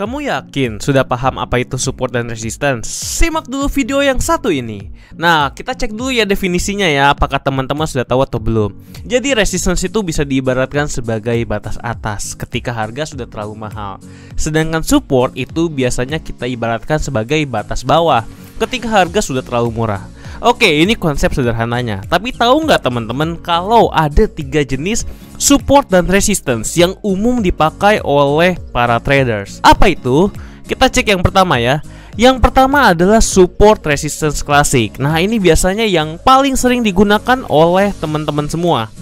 Kamu yakin sudah paham apa itu support dan resistance? Simak dulu video yang satu ini. Nah, kita cek dulu ya definisinya ya, apakah teman-teman sudah tahu atau belum. Jadi resistance itu bisa diibaratkan sebagai batas atas ketika harga sudah terlalu mahal. Sedangkan support itu biasanya kita ibaratkan sebagai batas bawah ketika harga sudah terlalu murah. Oke, ini konsep sederhananya. Tapi tahu nggak teman-teman kalau ada 3 jenis support dan resistance yang umum dipakai oleh para traders? Apa itu? Kita cek yang pertama ya. Yang pertama adalah support resistance klasik. Nah, ini biasanya yang paling sering digunakan oleh teman-teman semua.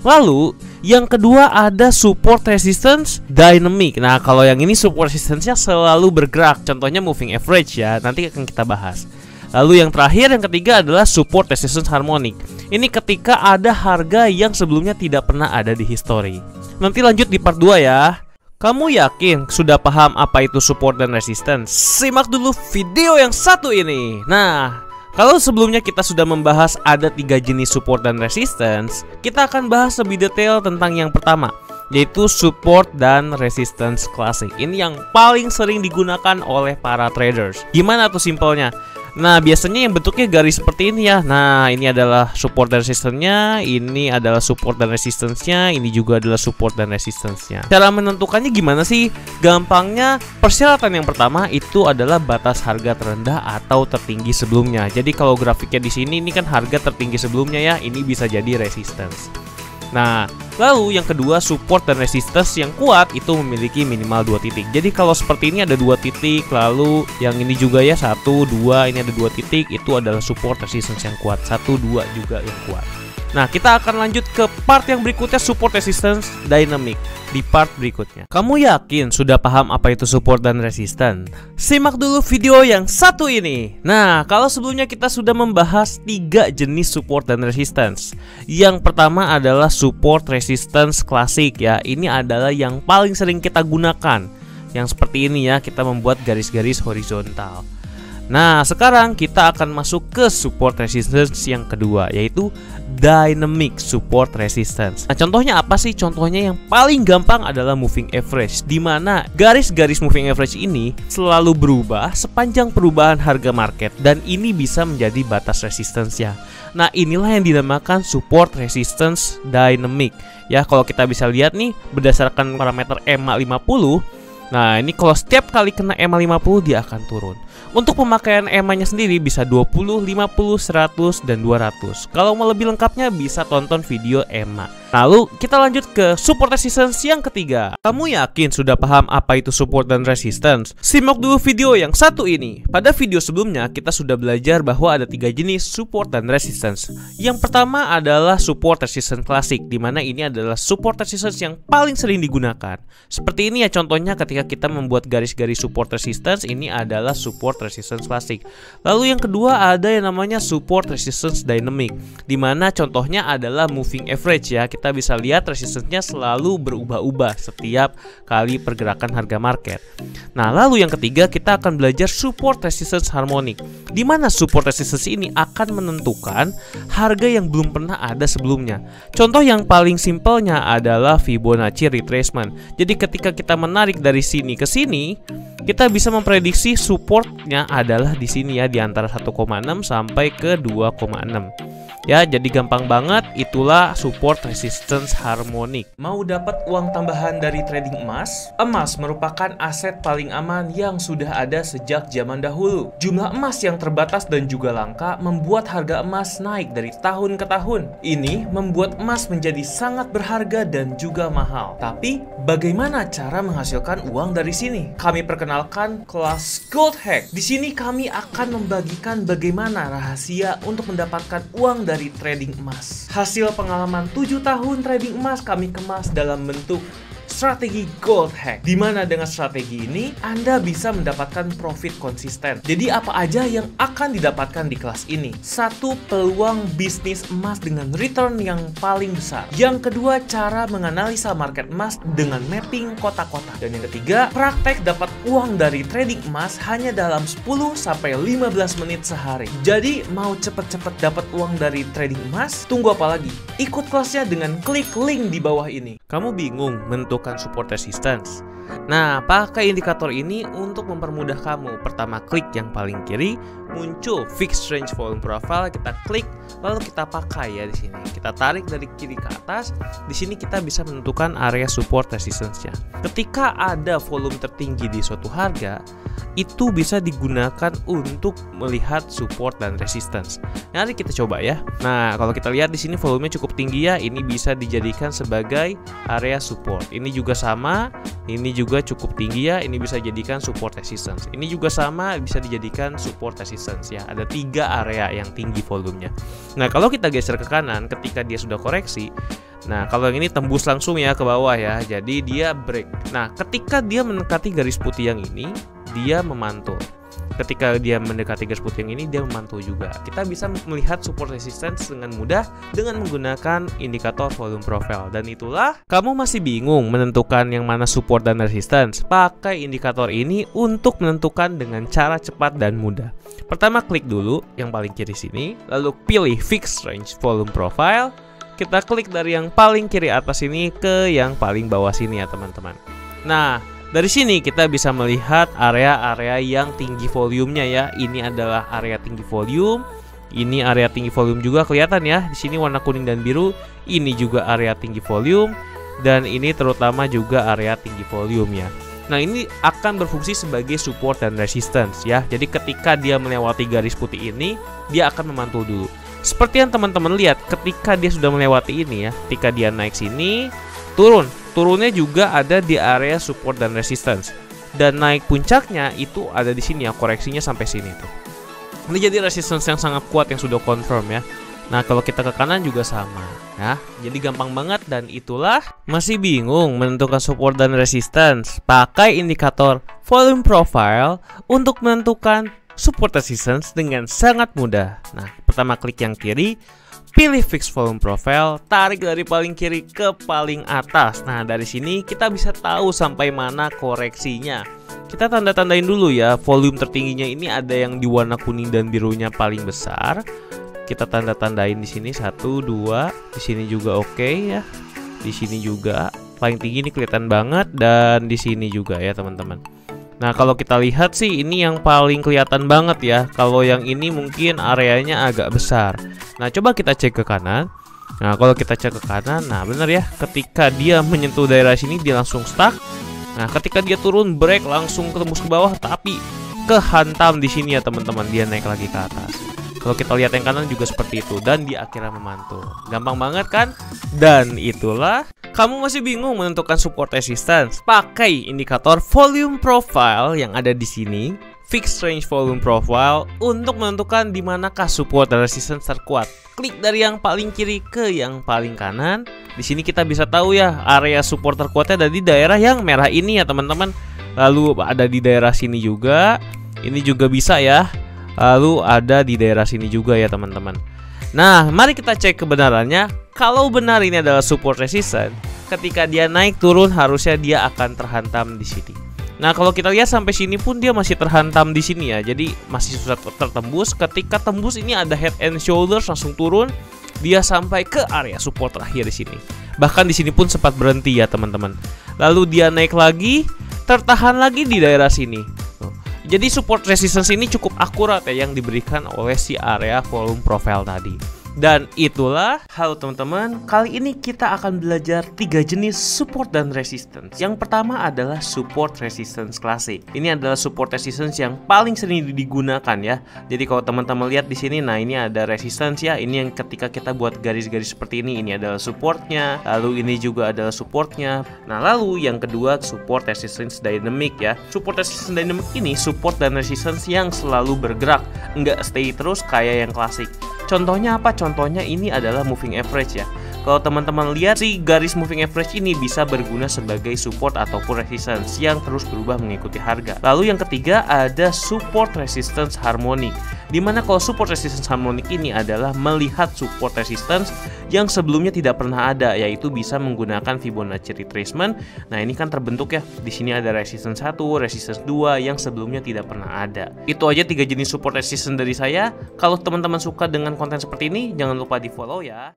Lalu, yang kedua ada support resistance dynamic. Nah, kalau yang ini support resistance-nya selalu bergerak. Contohnya moving average ya, nanti akan kita bahas. Lalu yang terakhir, yang ketiga adalah support resistance harmonic. Ini ketika ada harga yang sebelumnya tidak pernah ada di history. Nanti lanjut di part 2 ya. Kamu yakin sudah paham apa itu support dan resistance? Simak dulu video yang satu ini. Nah, kalau sebelumnya kita sudah membahas ada 3 jenis support dan resistance, kita akan bahas lebih detail tentang yang pertama, yaitu support dan resistance klasik. Ini yang paling sering digunakan oleh para traders. Gimana tuh simpelnya? Nah, biasanya yang bentuknya garis seperti ini ya. Nah, ini adalah support dan resistance-nya, ini adalah support dan resistance-nya, ini juga adalah support dan resistance-nya. Cara menentukannya gimana sih? Gampangnya, persyaratan yang pertama itu adalah batas harga terendah atau tertinggi sebelumnya. Jadi kalau grafiknya di sini ini kan harga tertinggi sebelumnya ya, ini bisa jadi resistance. Nah, lalu yang kedua support dan resistance yang kuat itu memiliki minimal 2 titik. Jadi kalau seperti ini ada 2 titik, lalu yang ini juga ya 1, 2, ini ada 2 titik, itu adalah support resistance yang kuat. 1, 2 juga yang kuat. Nah, kita akan lanjut ke part yang berikutnya, support resistance dynamic, di part berikutnya. Kamu yakin sudah paham apa itu support dan resistance? Simak dulu video yang satu ini. Nah, kalau sebelumnya kita sudah membahas 3 jenis support dan resistance. Yang pertama adalah support resistance klasik ya. Ini adalah yang paling sering kita gunakan. Yang seperti ini ya, kita membuat garis-garis horizontal. Nah, sekarang kita akan masuk ke support resistance yang kedua, yaitu dynamic support resistance. Nah, contohnya apa sih? Contohnya yang paling gampang adalah moving average, di mana garis-garis moving average ini selalu berubah sepanjang perubahan harga market, dan ini bisa menjadi batas resistance-nya. Nah, inilah yang dinamakan support resistance dynamic. Ya, kalau kita bisa lihat nih, berdasarkan parameter EMA 50. Nah, ini kalau setiap kali kena EMA 50 dia akan turun. Untuk pemakaian EMA-nya sendiri bisa 20, 50, 100, dan 200. Kalau mau lebih lengkapnya bisa tonton video EMA. Lalu kita lanjut ke support resistance yang ketiga. Kamu yakin sudah paham apa itu support dan resistance? Simak dulu video yang satu ini. Pada video sebelumnya kita sudah belajar bahwa ada 3 jenis support dan resistance. Yang pertama adalah support resistance klasik, dimana ini adalah support resistance yang paling sering digunakan. Seperti ini ya contohnya ketika kita membuat garis-garis support resistance, ini adalah support resistance klasik. Lalu yang kedua ada yang namanya support resistance dynamic, dimana contohnya adalah moving average ya. Kita bisa lihat resistance-nya selalu berubah-ubah setiap kali pergerakan harga market. Nah, lalu yang ketiga kita akan belajar support resistance harmonic, dimana support resistance ini akan menentukan harga yang belum pernah ada sebelumnya. Contoh yang paling simpelnya adalah Fibonacci retracement. Jadi ketika kita menarik dari sini ke sini, kita bisa memprediksi supportnya adalah di sini ya, di antara 1,6 sampai ke 2,6. Ya, jadi gampang banget, itulah support resistance harmonic. Mau dapat uang tambahan dari trading emas? Emas merupakan aset paling aman yang sudah ada sejak zaman dahulu. Jumlah emas yang terbatas dan juga langka membuat harga emas naik dari tahun ke tahun. Ini membuat emas menjadi sangat berharga dan juga mahal. Tapi, bagaimana cara menghasilkan uang dari sini? Kami perkenalkan kelas Gold Hack. Di sini kami akan membagikan bagaimana rahasia untuk mendapatkan uang dari trading emas. Hasil pengalaman 7 tahun trading emas kami kemas dalam bentuk strategi Gold Hack, di mana dengan strategi ini Anda bisa mendapatkan profit konsisten. Jadi apa aja yang akan didapatkan di kelas ini? 1. Peluang bisnis emas dengan return yang paling besar. Yang kedua, cara menganalisa market emas dengan mapping kotak-kotak. Dan yang ketiga, praktek dapat uang dari trading emas hanya dalam 10-15 menit sehari. Jadi mau cepet-cepet dapat uang dari trading emas? Tunggu apa lagi? Ikut kelasnya dengan klik link di bawah ini. Kamu bingung menentukan menentukan support resistance? Nah, pakai indikator ini untuk mempermudah kamu. Pertama, klik yang paling kiri, muncul fixed range volume profile, kita klik, lalu kita pakai ya di sini. Kita tarik dari kiri ke atas. Di sini kita bisa menentukan area support resistance-nya. Ketika ada volume tertinggi di suatu harga, itu bisa digunakan untuk melihat support dan resistance. Mari kita coba ya. Nah, kalau kita lihat di sini volumenya cukup tinggi ya, ini bisa dijadikan sebagai area support. Ini juga sama, ini juga cukup tinggi ya, ini bisa dijadikan support resistance. Ini juga sama, bisa dijadikan support resistance ya. Ada 3 area yang tinggi volumenya. Nah, kalau kita geser ke kanan ketika dia sudah koreksi, nah kalau yang ini tembus langsung ya ke bawah ya, jadi dia break. Nah, ketika dia mendekati garis putih yang ini, dia memantul. Ketika dia mendekati garis putih yang ini, dia memantul juga. Kita bisa melihat support resistance dengan mudah dengan menggunakan indikator volume profile. Dan itulah, kamu masih bingung menentukan yang mana support dan resistance? Pakai indikator ini untuk menentukan dengan cara cepat dan mudah. Pertama, klik dulu yang paling kiri sini, lalu pilih fixed range volume profile. Kita klik dari yang paling kiri atas ini ke yang paling bawah sini ya teman-teman. Nah, dari sini kita bisa melihat area-area yang tinggi volumenya ya. Ini adalah area tinggi volume. Ini area tinggi volume juga kelihatan ya. Di sini warna kuning dan biru. Ini juga area tinggi volume. Dan ini terutama juga area tinggi volume ya. Nah, ini akan berfungsi sebagai support dan resistance ya. Jadi ketika dia melewati garis putih ini, dia akan memantul dulu. Seperti yang teman-teman lihat, ketika dia sudah melewati ini ya, ketika dia naik sini, turunnya juga ada di area support dan resistance. Dan naik puncaknya itu ada di sini ya, koreksinya sampai sini tuh. Ini jadi resistance yang sangat kuat yang sudah confirm ya. Nah, kalau kita ke kanan juga sama ya. Jadi gampang banget, dan itulah, masih bingung menentukan support dan resistance? Pakai indikator volume profile untuk menentukan support resistance dengan sangat mudah. Nah, pertama klik yang kiri, pilih fixed volume profile, tarik dari paling kiri ke paling atas. Nah, dari sini kita bisa tahu sampai mana koreksinya. Kita tanda-tandain dulu ya, volume tertingginya ini ada yang di warna kuning dan birunya paling besar. Kita tanda-tandain di sini 1, 2, di sini juga oke ya. Di sini juga paling tinggi ini kelihatan banget, dan di sini juga ya teman-teman. Nah, kalau kita lihat sih ini yang paling kelihatan banget ya. Kalau yang ini mungkin areanya agak besar. Nah, coba kita cek ke kanan. Nah, kalau kita cek ke kanan, nah bener ya, ketika dia menyentuh daerah sini dia langsung stuck. Nah, ketika dia turun break langsung tembus ke bawah, tapi kehantam di sini ya teman-teman, dia naik lagi ke atas. Kalau kita lihat yang kanan juga seperti itu, dan di akhirnya memantul. Gampang banget kan? Dan itulah, kamu masih bingung menentukan support resistance? Pakai indikator volume profile yang ada di sini, fixed range volume profile, untuk menentukan di manakah support dan resistance terkuat. Klik dari yang paling kiri ke yang paling kanan. Di sini kita bisa tahu ya, area support terkuatnya ada di daerah yang merah ini ya teman-teman. Lalu ada di daerah sini juga. Ini juga bisa ya. Lalu ada di daerah sini juga ya teman-teman. Nah, mari kita cek kebenarannya. Kalau benar ini adalah support resistance, ketika dia naik turun harusnya dia akan terhantam di sini. Nah, kalau kita lihat sampai sini pun dia masih terhantam di sini ya. Jadi masih susah tertembus. Ketika tembus ini ada head and shoulders, langsung turun. Dia sampai ke area support terakhir di sini. Bahkan di sini pun sempat berhenti ya teman-teman. Lalu dia naik lagi, tertahan lagi di daerah sini. Jadi support resistance ini cukup akurat ya yang diberikan oleh si area volume profile tadi. Dan itulah, halo teman-teman, kali ini kita akan belajar 3 jenis support dan resistance. Yang pertama adalah support resistance klasik. Ini adalah support resistance yang paling sering digunakan ya. Jadi kalau teman-teman lihat di sini, nah ini ada resistance ya. Ini yang ketika kita buat garis-garis seperti ini adalah supportnya. Lalu ini juga adalah supportnya. Nah, lalu yang kedua support resistance dynamic ya. Support resistance dynamic ini support dan resistance yang selalu bergerak, nggak stay terus kayak yang klasik. Contohnya apa? Contohnya ini adalah moving average ya. Kalau teman-teman lihat sih, garis moving average ini bisa berguna sebagai support ataupun resistance yang terus berubah mengikuti harga. Lalu yang ketiga ada support resistance harmonic, dimana kalau support resistance harmonic ini adalah melihat support resistance yang sebelumnya tidak pernah ada, yaitu bisa menggunakan Fibonacci retracement. Nah, ini kan terbentuk ya. Di sini ada resistance 1, resistance 2 yang sebelumnya tidak pernah ada. Itu aja 3 jenis support resistance dari saya. Kalau teman-teman suka dengan konten seperti ini, jangan lupa di-follow ya.